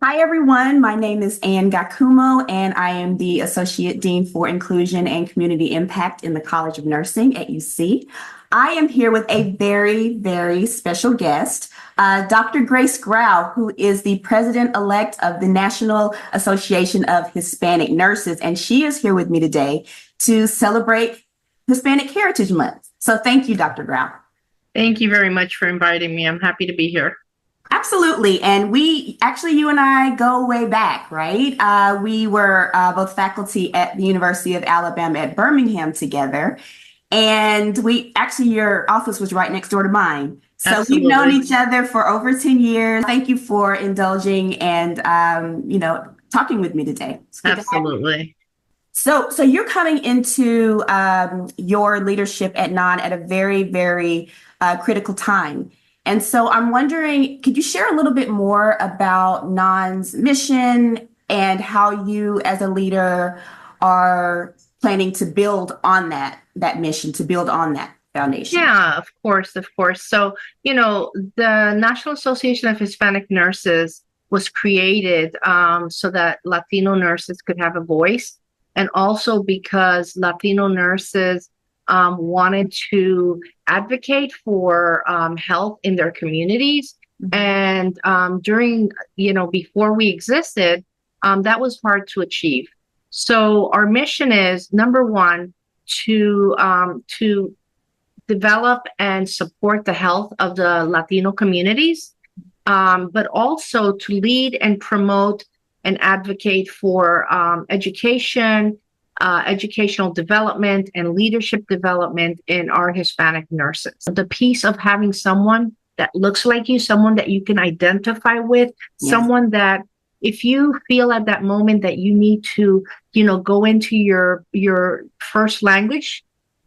Hi, everyone. My name is Ann Gakumo, and I am the Associate Dean for Inclusion and Community Impact in the College of Nursing at UC. I am here with a very, very special guest, Dr. Grace Grau, who is the President-Elect of the National Association of Hispanic Nurses, and she is here with me today to celebrate Hispanic Heritage Month. So thank you, Dr. Grau. Thank you very much for inviting me. I'm happy to be here. Absolutely. And you and I go way back, right? We were both faculty at the University of Alabama at Birmingham together. And your office was right next door to mine. So Absolutely. we've known each other for over 10 years. Thank you for indulging and, talking with me today. Absolutely. So you're coming into your leadership at NAHN at a very, very critical time. And so I'm wondering, could you share a little bit more about NAHN's mission and how you as a leader are planning to build on that mission, to build on that foundation? Yeah, of course. So, the National Association of Hispanic Nurses was created so that Latino nurses could have a voice, and also because Latino nurses wanted to advocate for health in their communities. And before we existed, that was hard to achieve. So our mission is, number one, to develop and support the health of the Latino communities, but also to lead and promote and advocate for education, educational development, and leadership development in our Hispanic nurses. The piece of having someone that looks like you, someone that you can identify with, yes, someone that if you feel at that moment that you need to, go into your first language,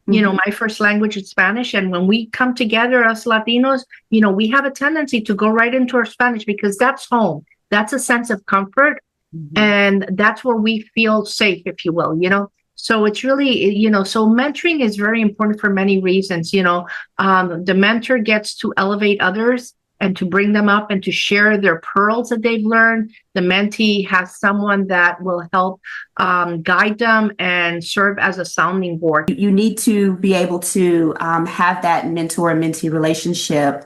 my first language is Spanish. And when we come together as Latinos, we have a tendency to go right into our Spanish because that's home. That's a sense of comfort. And that's where we feel safe, if you will, So it's really, so mentoring is very important for many reasons. The mentor gets to elevate others and to bring them up and to share their pearls that they've learned. The mentee has someone that will help guide them and serve as a sounding board. You need to be able to have that mentor-mentee relationship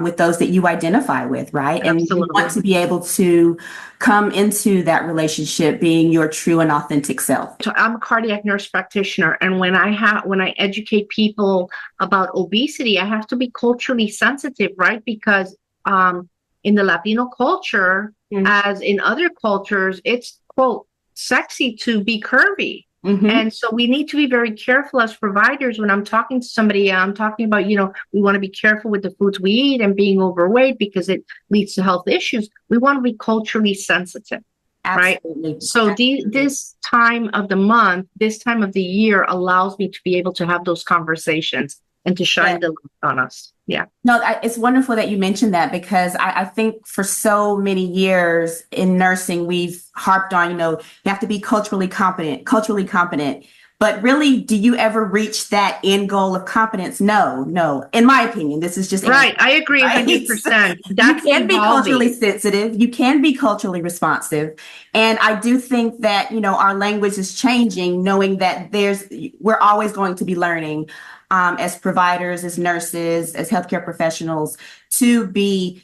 with those that you identify with, right? Absolutely. And you want to be able to come into that relationship being your true and authentic self. So I'm a cardiac nurse practitioner, and when I educate people about obesity, I have to be culturally sensitive, right? Because in the Latino culture, as in other cultures, it's, quote, sexy to be curvy. And so we need to be very careful as providers. When I'm talking to somebody, I'm talking about, we want to be careful with the foods we eat and being overweight because it leads to health issues. We want to be culturally sensitive. Absolutely. Right. So this time of the month, this time of the year allows me to be able to have those conversations and to shine the light on us. Yeah. No, it's wonderful that you mentioned that because I think for so many years in nursing, we've harped on, you have to be culturally competent. But really, do you ever reach that end goal of competence? No. In my opinion, this is just right. I agree 100%. You can be culturally sensitive. You can be culturally responsive. And I do think that, our language is changing, knowing that we're always going to be learning as providers, as nurses, as healthcare professionals to be,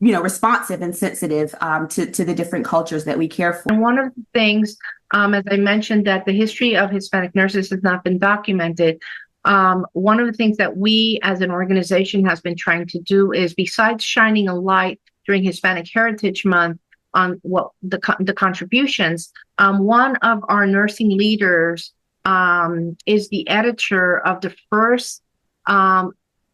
responsive and sensitive to the different cultures that we care for. And one of the things, as I mentioned, that the history of Hispanic nurses has not been documented. One of the things that we as an organization has been trying to do is, besides shining a light during Hispanic Heritage Month on what the contributions, one of our nursing leaders is the editor of the first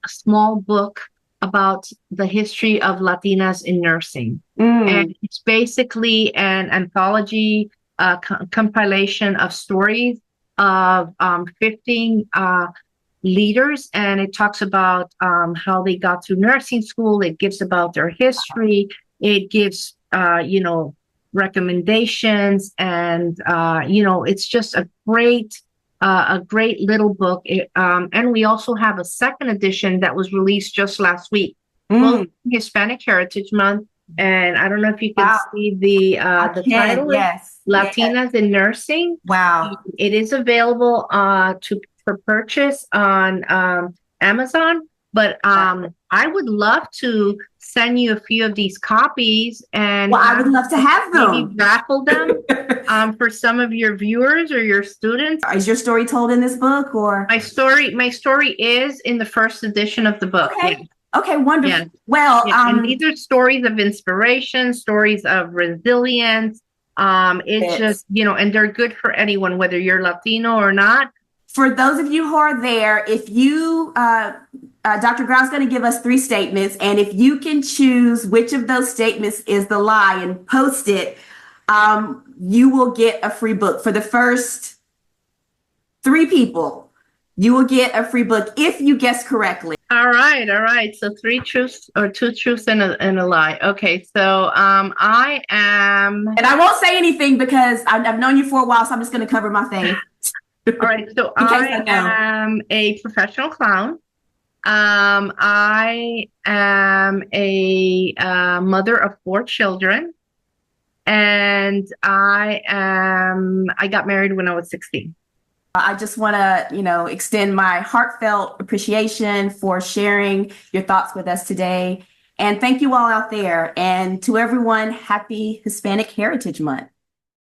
small book about the history of Latinas in nursing. And it's basically an anthology compilation of stories of 15 leaders, and it talks about how they got through nursing school. It gives about their history. It gives, recommendations, and it's just a great little book. And we also have a second edition that was released just last week, both Hispanic Heritage Month And I don't know if you can Wow. see I the can. title is Yes. Yes. Latina the Nursing. Wow. It is available for purchase on Amazon, but I would love to send you a few of these copies and Well, I would love to have maybe them. raffle them for some of your viewers or your students. Is your story told in this book or? My story is in the first edition of the book. Okay. Yeah. Okay, wonderful. Yeah. Well, Yeah, and these are stories of inspiration, stories of resilience. It's yes. just, and they're good for anyone, whether you're Latino or not. For those of you who are there, if you, Dr. Grau is going to give us 3 statements, and if you can choose which of those statements is the lie and post it, you will get a free book. For the first 3 people, you will get a free book if you guess correctly. All right. So 3 truths or 2 truths and a lie. Okay, so I am. And I won't say anything because I've known you for a while, so I'm just going to cover my face. All right, so I am a professional clown. I am a mother of 4 children, and I got married when I was 16. I just want to, extend my heartfelt appreciation for sharing your thoughts with us today. And thank you all out there. And to everyone, happy Hispanic Heritage Month.